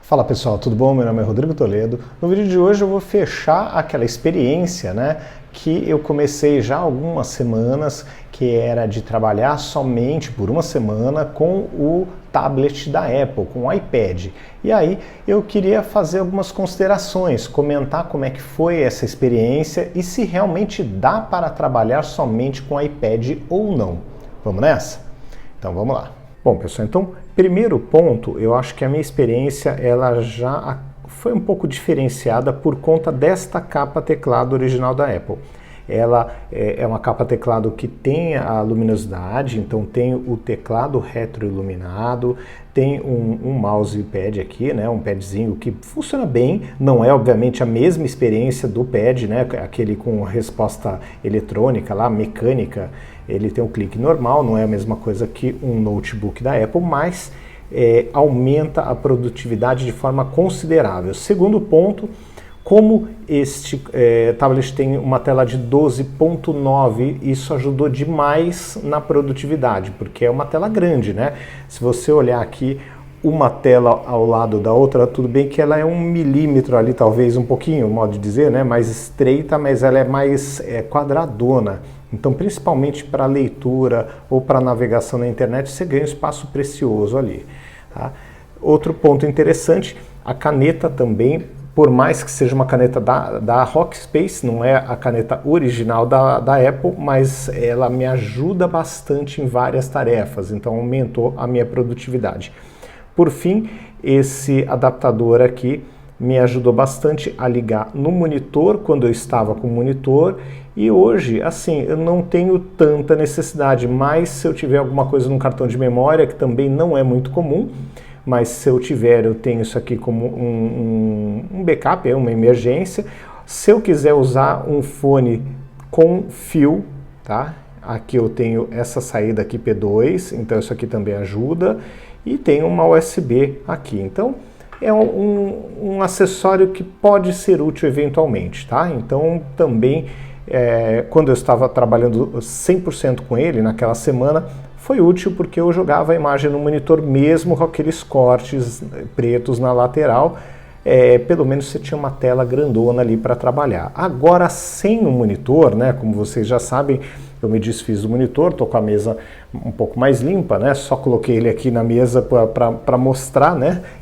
Fala pessoal, tudo bom? Meu nome é Rodrigo Toledo. No vídeo de hoje eu vou fechar aquela experiência, que eu comecei já há algumas semanas, que era de trabalhar somente por uma semana com o tablet da Apple, com o iPad. E aí eu queria fazer algumas considerações, comentar como é que foi essa experiência e se realmente dá para trabalhar somente com o iPad ou não. Vamos nessa? Então vamos lá. Bom, pessoal, então, primeiro ponto, eu acho que a minha experiência ela já foi um pouco diferenciada por conta desta capa teclado original da Apple. Ela é uma capa teclado que tem a luminosidade, então tem o teclado retroiluminado, tem um mousepad aqui, um padzinho que funciona bem, não é obviamente a mesma experiência do pad, aquele com resposta eletrônica lá, mecânica, ele tem um clique normal, não é a mesma coisa que um notebook da Apple, mas aumenta a produtividade de forma considerável. Segundo ponto, como este tablet tem uma tela de 12.9, isso ajudou demais na produtividade, porque é uma tela grande, Se você olhar aqui uma tela ao lado da outra, tudo bem que ela é 1 milímetro ali, talvez um pouquinho, modo de dizer, mais estreita, mas ela é mais quadradona. Então, principalmente para leitura ou para navegação na internet, você ganha um espaço precioso ali. Tá? Outro ponto interessante, a caneta também, por mais que seja uma caneta da Rockspace, não é a caneta original da Apple, mas ela me ajuda bastante em várias tarefas, então aumentou a minha produtividade. Por fim, esse adaptador aqui me ajudou bastante a ligar no monitor quando eu estava com o monitor, e hoje, assim, eu não tenho tanta necessidade, mas se eu tiver alguma coisa no cartão de memória, que também não é muito comum, mas se eu tiver, eu tenho isso aqui como um backup, uma emergência. Se eu quiser usar um fone com fio, tá? Aqui eu tenho essa saída aqui P2, então isso aqui também ajuda, e tem uma USB aqui, então é um acessório que pode ser útil eventualmente, tá? Então também, quando eu estava trabalhando 100% com ele naquela semana, foi útil porque eu jogava a imagem no monitor mesmo com aqueles cortes pretos na lateral, pelo menos você tinha uma tela grandona ali para trabalhar. Agora sem o monitor, como vocês já sabem, eu me desfiz do monitor, estou com a mesa um pouco mais limpa, só coloquei ele aqui na mesa para mostrar,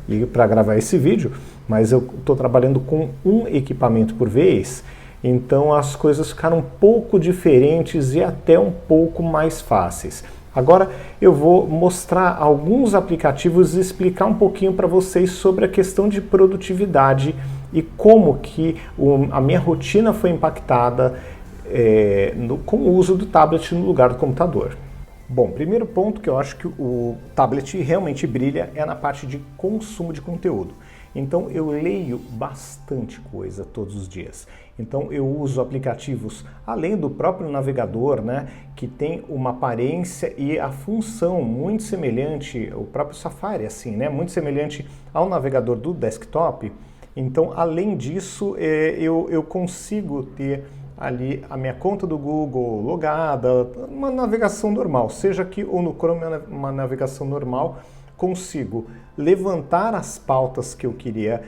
e para gravar esse vídeo, mas eu estou trabalhando com um equipamento por vez, então as coisas ficaram um pouco diferentes e até um pouco mais fáceis. Agora eu vou mostrar alguns aplicativos e explicar um pouquinho para vocês sobre a questão de produtividade e como que a minha rotina foi impactada com o uso do tablet no lugar do computador. Bom, primeiro ponto que eu acho que o tablet realmente brilha é na parte de consumo de conteúdo. Então eu leio bastante coisa todos os dias. Então eu uso aplicativos além do próprio navegador, que tem uma aparência e a função muito semelhante, o próprio Safari, assim, muito semelhante ao navegador do desktop. Então, além disso, eu consigo ter ali a minha conta do Google logada, uma navegação normal, seja aqui ou no Chrome, uma navegação normal, consigo levantar as pautas que eu queria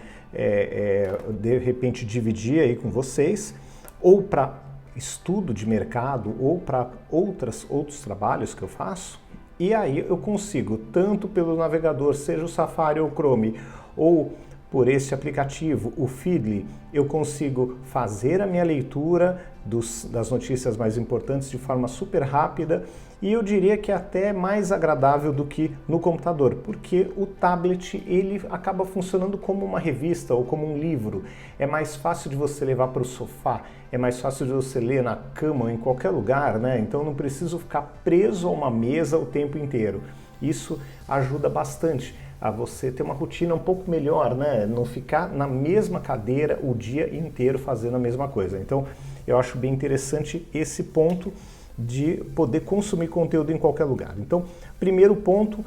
de repente dividir aí com vocês, ou para estudo de mercado, ou para outros trabalhos que eu faço, e aí eu consigo, tanto pelo navegador, seja o Safari ou o Chrome, ou por esse aplicativo, o Feedly, eu consigo fazer a minha leitura das notícias mais importantes de forma super rápida, e eu diria que é até mais agradável do que no computador, porque o tablet ele acaba funcionando como uma revista ou como um livro. É mais fácil de você levar para o sofá, é mais fácil de você ler na cama ou em qualquer lugar, então eu não preciso ficar preso a uma mesa o tempo inteiro. Isso ajuda bastante a você ter uma rotina um pouco melhor, não ficar na mesma cadeira o dia inteiro fazendo a mesma coisa. Então, eu acho bem interessante esse ponto de poder consumir conteúdo em qualquer lugar. Então, primeiro ponto,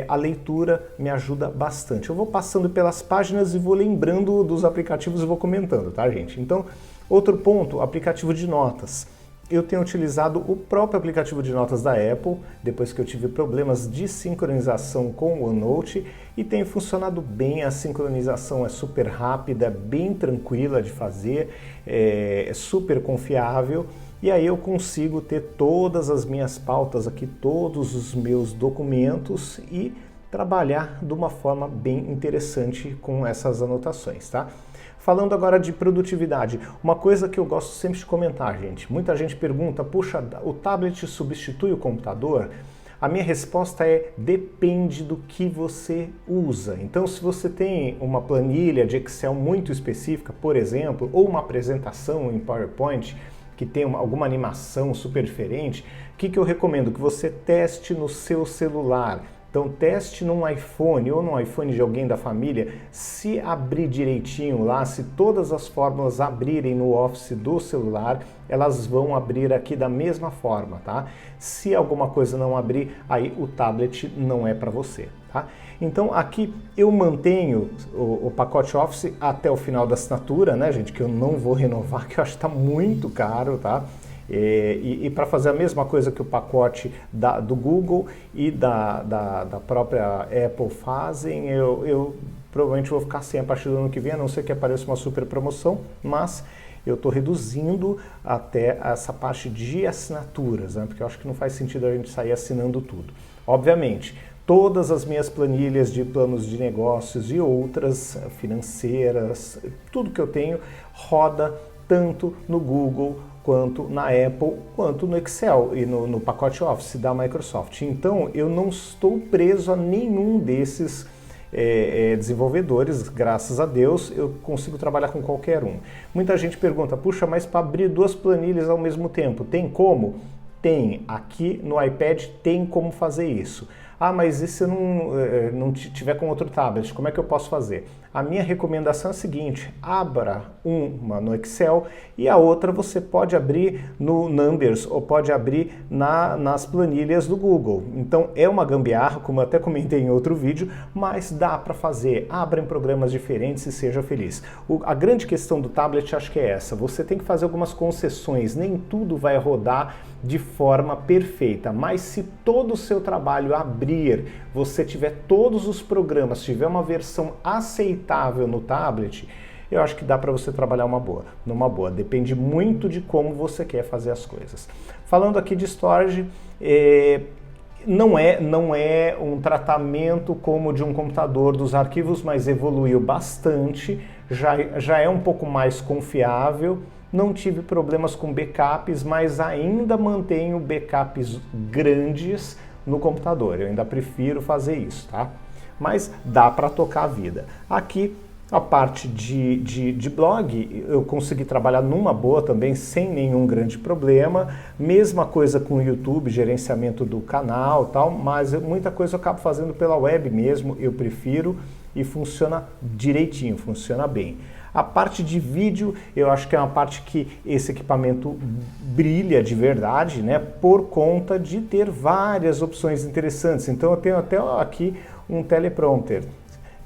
a leitura me ajuda bastante. Eu vou passando pelas páginas e vou lembrando dos aplicativos e vou comentando, tá, gente? Então, outro ponto, aplicativo de notas. eu tenho utilizado o próprio aplicativo de notas da Apple, depois que eu tive problemas de sincronização com o OneNote, e tem funcionado bem. A sincronização é super rápida, bem tranquila de fazer, é super confiável, e aí eu consigo ter todas as minhas pautas aqui, todos os meus documentos e trabalhar de uma forma bem interessante com essas anotações, tá? Falando agora de produtividade, uma coisa que eu gosto sempre de comentar, gente. Muita gente pergunta, puxa, o tablet substitui o computador? A minha resposta é, depende do que você usa. Então, se você tem uma planilha de Excel muito específica, por exemplo, ou uma apresentação em PowerPoint, que tem alguma animação super diferente, o que eu recomendo? Que você teste no seu celular. Então teste num iPhone ou no iPhone de alguém da família, se abrir direitinho lá, se todas as fórmulas abrirem no Office do celular, elas vão abrir aqui da mesma forma, tá? Se alguma coisa não abrir, aí o tablet não é para você, tá? Então aqui eu mantenho o pacote Office até o final da assinatura, né, gente, que eu não vou renovar, que eu acho que está muito caro, tá? E para fazer a mesma coisa que o pacote do Google e da própria Apple fazem, eu provavelmente vou ficar sem a partir do ano que vem, a não ser que apareça uma super promoção, mas eu estou reduzindo até essa parte de assinaturas, né, porque eu acho que não faz sentido a gente sair assinando tudo. Obviamente, todas as minhas planilhas de planos de negócios e outras financeiras, tudo que eu tenho roda tanto no Google, quanto na Apple, quanto no Excel e no pacote Office da Microsoft. Então, eu não estou preso a nenhum desses desenvolvedores, graças a Deus, eu consigo trabalhar com qualquer um. Muita gente pergunta, puxa, mas para abrir duas planilhas ao mesmo tempo, tem como? Tem. Aqui no iPad tem como fazer isso. Ah, mas e se eu não tiver com outro tablet, como é que eu posso fazer? A minha recomendação é a seguinte, abra uma no Excel e a outra você pode abrir no Numbers ou pode abrir nas planilhas do Google. Então é uma gambiarra, como eu até comentei em outro vídeo, mas dá para fazer. Abra em programas diferentes e seja feliz. A grande questão do tablet acho que é essa, você tem que fazer algumas concessões, nem tudo vai rodar de forma perfeita, mas se todo o seu trabalho abrir, você tiver todos os programas, tiver uma versão aceitável no tablet, eu acho que dá para você trabalhar numa boa. Depende muito de como você quer fazer as coisas. Falando aqui de storage, não é um tratamento como de um computador dos arquivos, mas evoluiu bastante, já é um pouco mais confiável. Não tive problemas com backups, mas ainda mantenho backups grandes no computador. Eu ainda prefiro fazer isso, tá? Mas dá para tocar a vida. Aqui, a parte de blog, eu consegui trabalhar numa boa também, sem nenhum grande problema. Mesma coisa com o YouTube, gerenciamento do canal e tal, mas muita coisa eu acabo fazendo pela web mesmo, eu prefiro e funciona direitinho, funciona bem. A parte de vídeo, eu acho que é uma parte que esse equipamento brilha de verdade, né? Por conta de ter várias opções interessantes. Então eu tenho até aqui um teleprompter,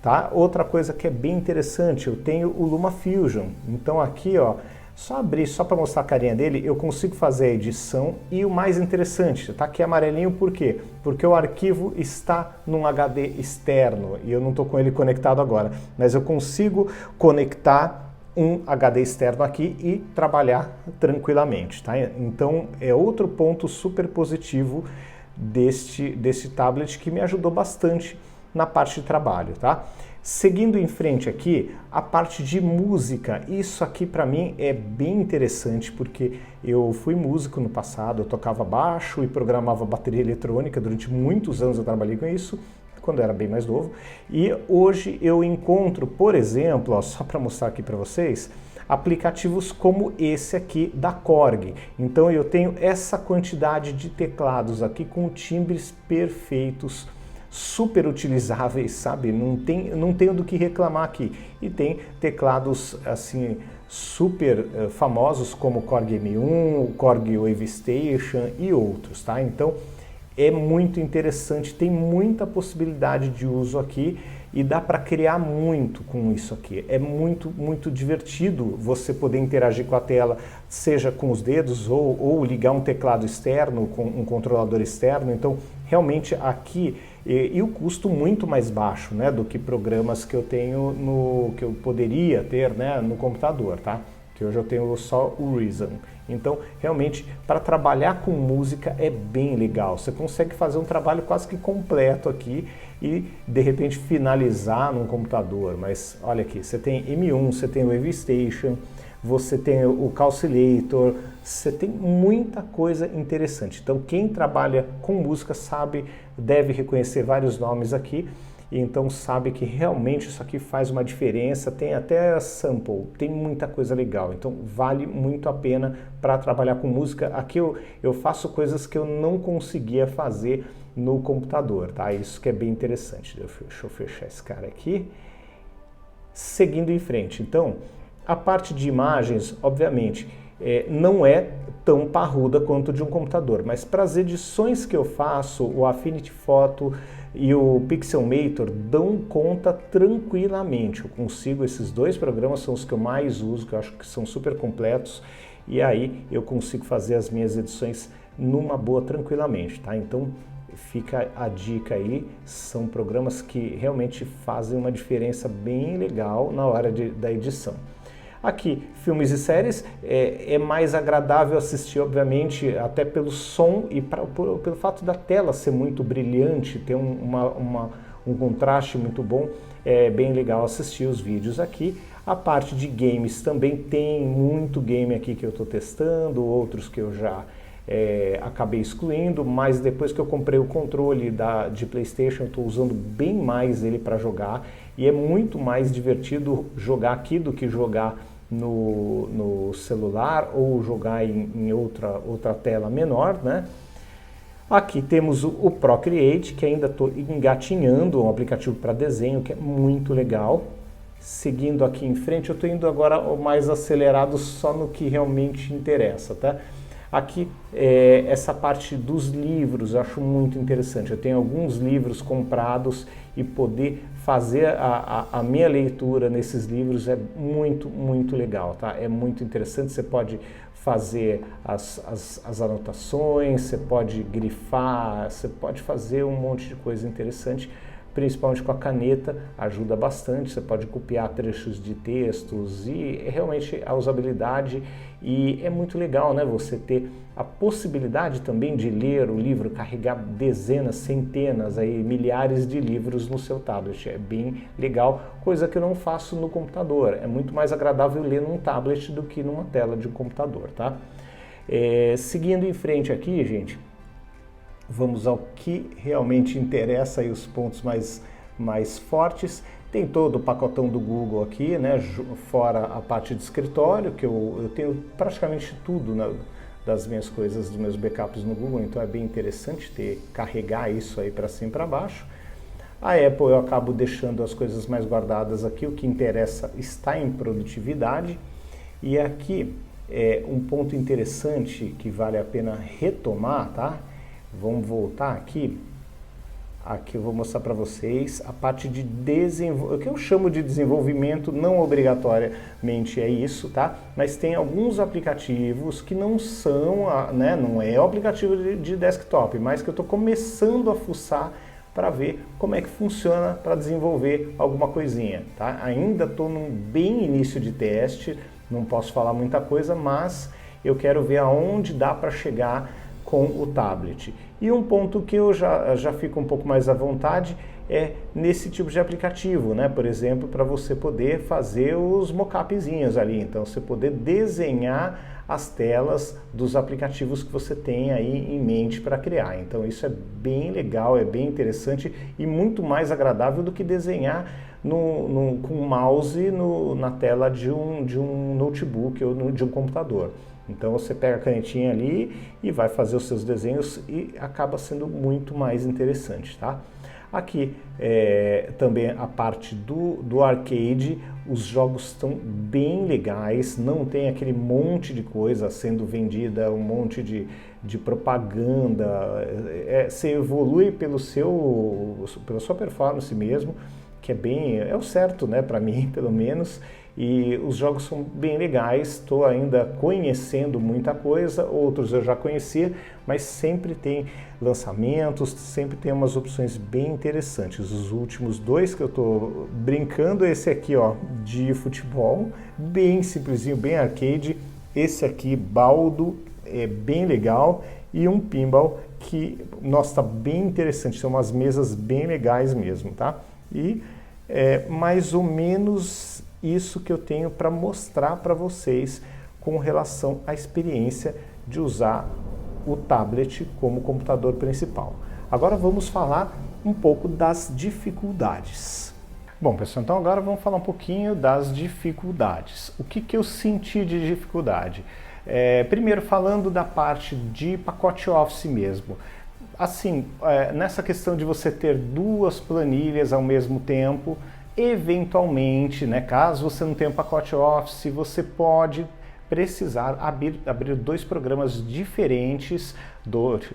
tá? Outra coisa que é bem interessante, eu tenho o LumaFusion. Então aqui, ó, só abrir, só para mostrar a carinha dele, eu consigo fazer a edição e o mais interessante, tá aqui amarelinho, por quê? Porque o arquivo está num HD externo e eu não estou com ele conectado agora, mas eu consigo conectar um HD externo aqui e trabalhar tranquilamente, tá? Então é outro ponto super positivo deste tablet que me ajudou bastante na parte de trabalho, tá? Seguindo em frente aqui, a parte de música, isso aqui para mim é bem interessante porque eu fui músico no passado, eu tocava baixo e programava bateria eletrônica, durante muitos anos eu trabalhei com isso, quando eu era bem mais novo, e hoje eu encontro, por exemplo, ó, só para mostrar aqui para vocês, aplicativos como esse aqui da Korg. Então eu tenho essa quantidade de teclados aqui com timbres perfeitos, super utilizáveis, sabe? Não tenho do que reclamar aqui. E tem teclados assim super famosos como o Korg M1, o Korg Wave Station e outros, tá? Então é muito interessante, tem muita possibilidade de uso aqui e dá para criar muito com isso aqui. É muito divertido você poder interagir com a tela, seja com os dedos ou ligar um teclado externo com um controlador externo. Então, realmente aqui, e o custo muito mais baixo, né, do que programas que eu tenho que eu poderia ter, né, no computador, tá? Que hoje eu tenho só o Reason. Então, realmente, para trabalhar com música é bem legal. Você consegue fazer um trabalho quase que completo aqui e, de repente, finalizar num computador. Mas, olha aqui, você tem M1, você tem o Wave Station, você tem o Calculator, você tem muita coisa interessante. Então, quem trabalha com música sabe, deve reconhecer vários nomes aqui. E então sabe que realmente isso aqui faz uma diferença, tem até sample, tem muita coisa legal, então vale muito a pena para trabalhar com música. Aqui eu faço coisas que eu não conseguia fazer no computador, tá? Isso que é bem interessante. Deixa eu fechar esse cara aqui. Seguindo em frente, então, a parte de imagens, obviamente, não é tão parruda quanto de um computador, mas para as edições que eu faço, o Affinity Photo e o Pixelmator dão conta tranquilamente. Eu consigo, esses dois programas são os que eu mais uso, que eu acho que são super completos, e aí eu consigo fazer as minhas edições numa boa tranquilamente, tá? Então fica a dica aí, são programas que realmente fazem uma diferença bem legal na hora da edição. Aqui, filmes e séries, é mais agradável assistir, obviamente, até pelo som e pelo fato da tela ser muito brilhante, ter um contraste muito bom, é bem legal assistir os vídeos aqui. A parte de games também tem muito game aqui que eu estou testando, outros que eu já acabei excluindo, mas depois que eu comprei o controle de PlayStation, eu estou usando bem mais ele para jogar e é muito mais divertido jogar aqui do que jogar no celular ou jogar em outra tela menor, né? Aqui temos o Procreate, que ainda estou engatinhando, um aplicativo para desenho que é muito legal. Seguindo aqui em frente, eu estou indo agora mais acelerado só no que realmente interessa, tá? Aqui, essa parte dos livros eu acho muito interessante. Eu tenho alguns livros comprados e poder fazer a minha leitura nesses livros é muito legal, tá? É muito interessante, você pode fazer as anotações, você pode grifar, você pode fazer um monte de coisa interessante, principalmente com a caneta, ajuda bastante, você pode copiar trechos de textos e realmente a usabilidade, e é muito legal, né, você ter a possibilidade também de ler o livro, carregar dezenas, centenas, aí, milhares de livros no seu tablet, é bem legal, coisa que eu não faço no computador, é muito mais agradável ler num tablet do que numa tela de um computador, tá? Seguindo em frente aqui, gente, vamos ao que realmente interessa, aí os pontos mais fortes. Tem todo o pacotão do Google aqui, né? Fora a parte de escritório, que eu tenho praticamente tudo, né, das minhas coisas, dos meus backups no Google, então é bem interessante carregar isso aí para cima e para baixo. A Apple eu acabo deixando as coisas mais guardadas aqui, o que interessa está em produtividade. E aqui um ponto interessante que vale a pena retomar, tá? Vamos voltar aqui. Aqui eu vou mostrar para vocês a parte de desenvolvimento, o que eu chamo de desenvolvimento, não obrigatoriamente é isso, tá? Mas tem alguns aplicativos que não são, né, não é o aplicativo de desktop, mas que eu estou começando a fuçar para ver como é que funciona para desenvolver alguma coisinha, tá? Ainda estou num bem início de teste, não posso falar muita coisa, mas eu quero ver aonde dá para chegar com o tablet. E um ponto que eu já fico um pouco mais à vontade é nesse tipo de aplicativo, né? Por exemplo, para você poder fazer os mockupzinhos ali, então você poder desenhar as telas dos aplicativos que você tem aí em mente para criar. Então isso é bem legal, é bem interessante e muito mais agradável do que desenhar com o mouse na tela de um notebook ou de um computador. Então você pega a canetinha ali e vai fazer os seus desenhos e acaba sendo muito mais interessante, tá? Aqui também a parte do arcade, os jogos estão bem legais, não tem aquele monte de coisa sendo vendida, um monte de propaganda, você evolui pela sua performance mesmo, que é o certo, né, para mim, pelo menos. E os jogos são bem legais, estou ainda conhecendo muita coisa, outros eu já conhecia, mas sempre tem lançamentos, sempre tem umas opções bem interessantes. Os últimos dois que eu estou brincando, esse aqui, ó, de futebol, bem simplesinho, bem arcade. Esse aqui, Baldo, é bem legal, e um pinball que, nossa, tá bem interessante, são umas mesas bem legais mesmo, tá? E é mais ou menos isso que eu tenho para mostrar para vocês com relação à experiência de usar o tablet como computador principal. Agora vamos falar um pouco das dificuldades. Bom, pessoal, então agora vamos falar um pouquinho das dificuldades. O que eu senti de dificuldade? Primeiro, falando da parte de pacote Office mesmo. Assim, nessa questão de você ter duas planilhas ao mesmo tempo, eventualmente, né, caso você não tenha um pacote Office, você pode precisar abrir dois programas diferentes,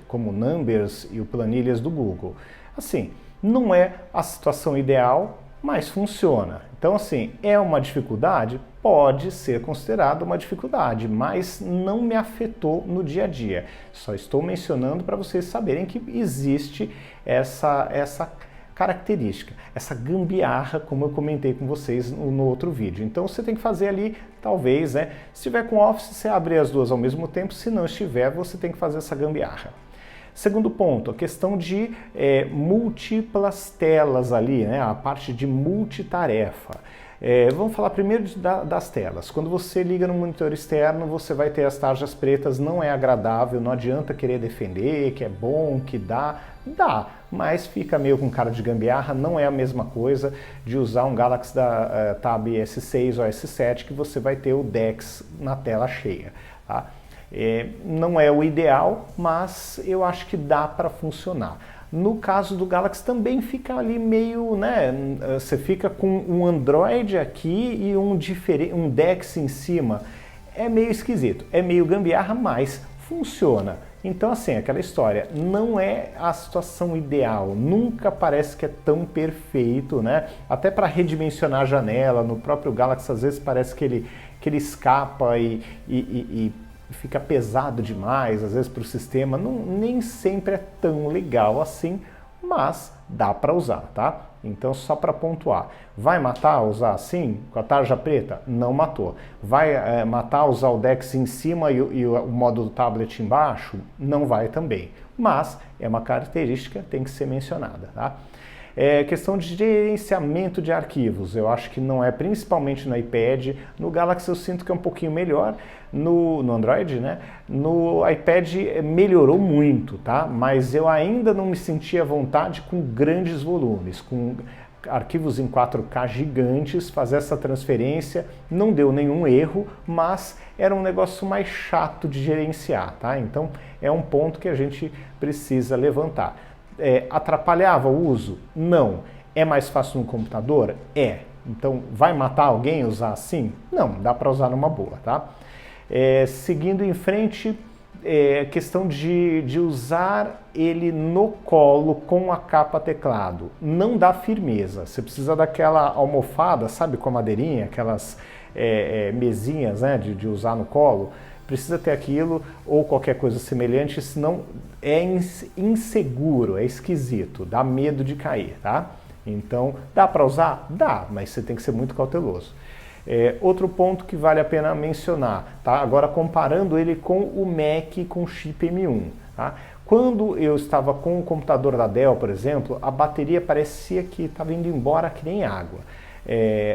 como o Numbers e o Planilhas do Google. Assim, não é a situação ideal, mas funciona. Então, assim, é uma dificuldade? Pode ser considerada uma dificuldade, mas não me afetou no dia a dia. Só estou mencionando para vocês saberem que existe essa característica, essa gambiarra, como eu comentei com vocês no outro vídeo. Então você tem que fazer ali, talvez, né? Se estiver com Office, você abre as duas ao mesmo tempo, se não estiver, você tem que fazer essa gambiarra. Segundo ponto, a questão de múltiplas telas ali, né? A parte de multitarefa. Vamos falar primeiro das telas. Quando você liga no monitor externo, você vai ter as tarjas pretas, não é agradável, não adianta querer defender que é bom, que dá, mas fica meio com cara de gambiarra, não é a mesma coisa de usar um Galaxy da Tab S6 ou S7 que você vai ter o DeX na tela cheia, tá? Não é o ideal, mas eu acho que dá para funcionar. No caso do Galaxy também fica ali meio, né, você fica com um Android aqui e um DeX em cima. É meio esquisito, é meio gambiarra, mas funciona. Então, assim, aquela história, não é a situação ideal, nunca parece que é tão perfeito, né? Até para redimensionar a janela, no próprio Galaxy às vezes parece que ele escapa e fica pesado demais, às vezes para o sistema, nem sempre é tão legal assim, mas dá para usar, tá? Então, só para pontuar, vai matar usar assim, com a tarja preta? Não matou. Vai matar usar o DeX em cima e o modo do tablet embaixo? Não vai também, mas é uma característica, tem que ser mencionada, tá? Questão de gerenciamento de arquivos, eu acho que não é, principalmente no iPad. No Galaxy eu sinto que é um pouquinho melhor, no Android, né? No iPad melhorou muito, tá? Mas eu ainda não me sentia à vontade com grandes volumes, com arquivos em 4K gigantes, fazer essa transferência. Não deu nenhum erro, mas era um negócio mais chato de gerenciar, tá? Então é um ponto que a gente precisa levantar. Atrapalhava o uso? Não. É mais fácil no computador? É. Então, vai matar alguém usar assim? Não, dá para usar numa boa, tá? Seguindo em frente, questão de usar ele no colo com a capa teclado. Não dá firmeza. Você precisa daquela almofada, sabe, com a madeirinha, aquelas mesinhas, né, de usar no colo. Precisa ter aquilo ou qualquer coisa semelhante, senão é inseguro, é esquisito, dá medo de cair, tá? Então, dá para usar? Dá, mas você tem que ser muito cauteloso. Outro ponto que vale a pena mencionar, tá? Agora comparando ele com o Mac com chip M1, tá? Quando eu estava com o computador da Dell, por exemplo, a bateria parecia que estava indo embora que nem água.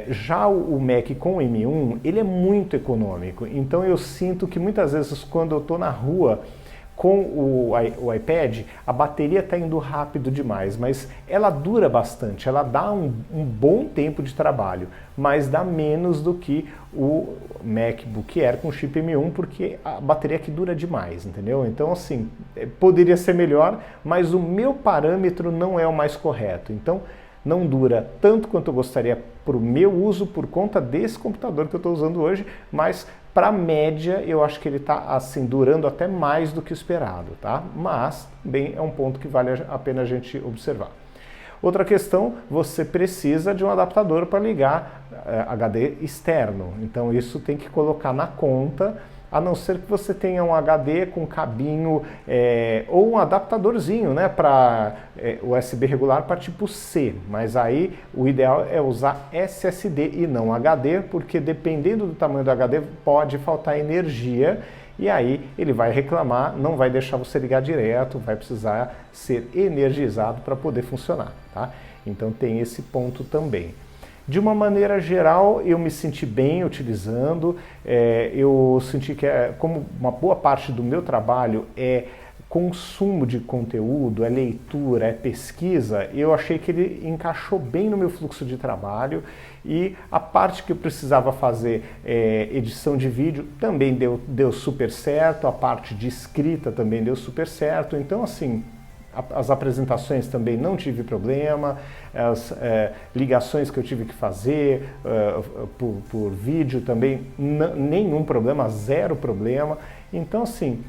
Já o Mac com M1, ele é muito econômico, então eu sinto que muitas vezes quando eu estou na rua com o iPad, a bateria está indo rápido demais, mas ela dura bastante, ela dá um bom tempo de trabalho, mas dá menos do que o MacBook Air com chip M1, porque a bateria aqui dura demais, entendeu? Então, assim, poderia ser melhor, mas o meu parâmetro não é o mais correto, então não dura tanto quanto eu gostaria para o meu uso por conta desse computador que eu estou usando hoje, mas para a média eu acho que ele está assim durando até mais do que esperado, tá? Mas bem, é um ponto que vale a pena a gente observar. Outra questão, você precisa de um adaptador para ligar HD externo, então isso tem que colocar na conta, a não ser que você tenha um HD com cabinho ou um adaptadorzinho, né, para USB regular para tipo C, mas aí o ideal é usar SSD e não HD, porque dependendo do tamanho do HD pode faltar energia e aí ele vai reclamar, não vai deixar você ligar direto, vai precisar ser energizado para poder funcionar, tá? Então tem esse ponto também. De uma maneira geral, eu me senti bem utilizando, eu senti que, como uma boa parte do meu trabalho é consumo de conteúdo, é leitura, é pesquisa, eu achei que ele encaixou bem no meu fluxo de trabalho e a parte que eu precisava fazer, edição de vídeo, também deu super certo, a parte de escrita também deu super certo, então assim, as apresentações também não tive problema, as ligações que eu tive que fazer por vídeo também, nenhum problema, zero problema. Então assim,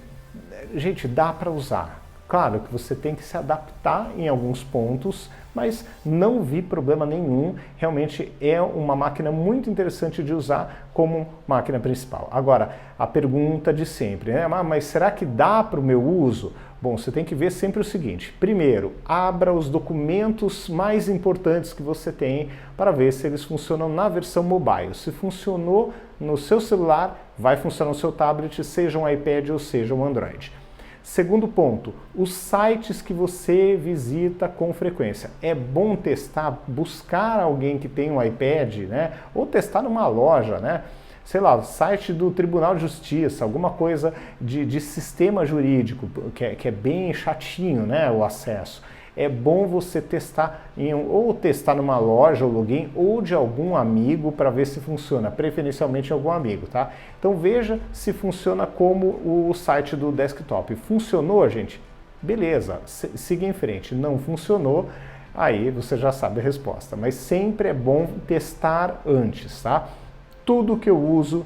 gente, dá para usar. Claro que você tem que se adaptar em alguns pontos, mas não vi problema nenhum. Realmente é uma máquina muito interessante de usar como máquina principal. Agora, a pergunta de sempre, né? Mas será que dá para o meu uso? Bom, você tem que ver sempre o seguinte. Primeiro, abra os documentos mais importantes que você tem para ver se eles funcionam na versão mobile. Se funcionou no seu celular, vai funcionar no seu tablet, seja um iPad ou seja um Android. Segundo ponto, os sites que você visita com frequência. É bom testar, buscar alguém que tem um iPad, né? Ou testar numa loja, né? Sei lá, site do Tribunal de Justiça, alguma coisa de sistema jurídico, que é bem chatinho, né, o acesso. É bom você testar ou testar numa loja, o login, ou de algum amigo para ver se funciona, preferencialmente algum amigo, tá? Então veja se funciona como o site do desktop. Funcionou, gente? Beleza, siga em frente. Não funcionou, aí você já sabe a resposta. Mas sempre é bom testar antes, tá? Tudo que eu uso,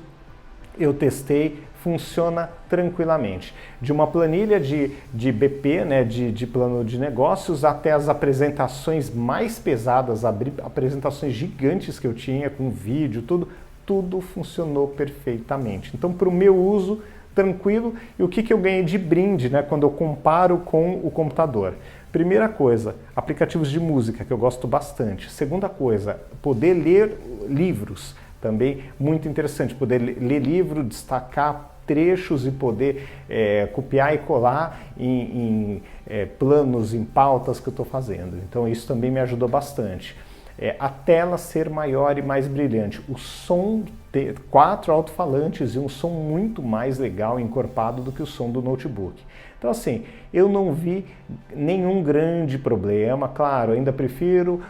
eu testei, funciona tranquilamente. De uma planilha de BP, né, de plano de negócios, até as apresentações mais pesadas, apresentações gigantes que eu tinha, com vídeo, tudo funcionou perfeitamente. Então, para o meu uso, tranquilo. E o que eu ganhei de brinde, né, quando eu comparo com o computador? Primeira coisa, aplicativos de música, que eu gosto bastante. Segunda coisa, poder ler livros. Também muito interessante, poder ler livro, destacar trechos e poder copiar e colar em planos, em pautas que eu estou fazendo. Então isso também me ajudou bastante. A tela ser maior e mais brilhante, o som ter 4 alto-falantes e um som muito mais legal encorpado do que o som do notebook. Então assim, eu não vi nenhum grande problema, claro, ainda prefiro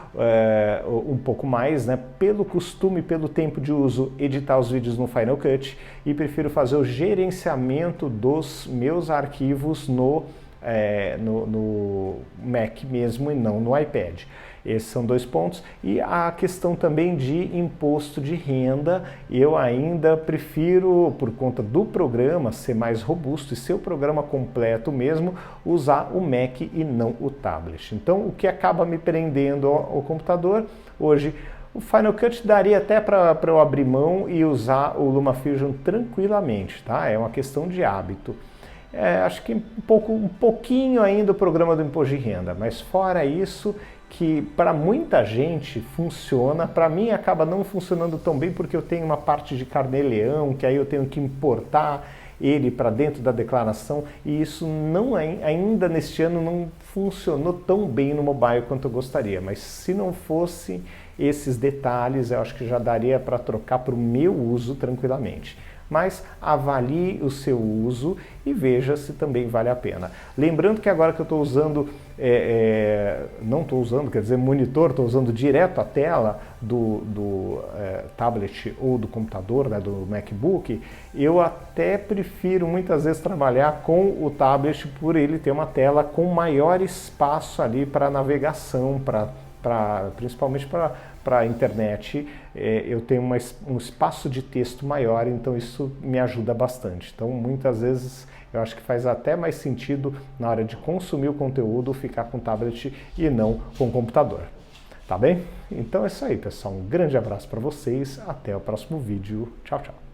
um pouco mais, né, pelo costume, pelo tempo de uso, editar os vídeos no Final Cut e prefiro fazer o gerenciamento dos meus arquivos no Mac mesmo e não no iPad. Esses são 2 pontos. E a questão também de imposto de renda, eu ainda prefiro, por conta do programa ser mais robusto e ser o programa completo mesmo, usar o Mac e não o tablet. Então, o que acaba me prendendo ao computador, hoje, o Final Cut daria até para eu abrir mão e usar o LumaFusion tranquilamente, tá? É uma questão de hábito. Acho que um pouquinho ainda o programa do imposto de renda, mas fora isso, que para muita gente funciona, para mim acaba não funcionando tão bem porque eu tenho uma parte de carnê-leão, que aí eu tenho que importar ele para dentro da declaração e isso ainda neste ano não funcionou tão bem no mobile quanto eu gostaria, mas se não fosse esses detalhes, eu acho que já daria para trocar para o meu uso tranquilamente. Mas avalie o seu uso e veja se também vale a pena. Lembrando que agora que eu estou usando, não estou usando, quer dizer, monitor, estou usando direto a tela do tablet ou do computador, né, do MacBook, eu até prefiro muitas vezes trabalhar com o tablet por ele ter uma tela com maior espaço ali para navegação, principalmente para a internet, eu tenho um espaço de texto maior, então isso me ajuda bastante. Então, muitas vezes eu acho que faz até mais sentido na hora de consumir o conteúdo ficar com o tablet e não com o computador. Tá bem? Então é isso aí, pessoal. Um grande abraço para vocês. Até o próximo vídeo. Tchau, tchau.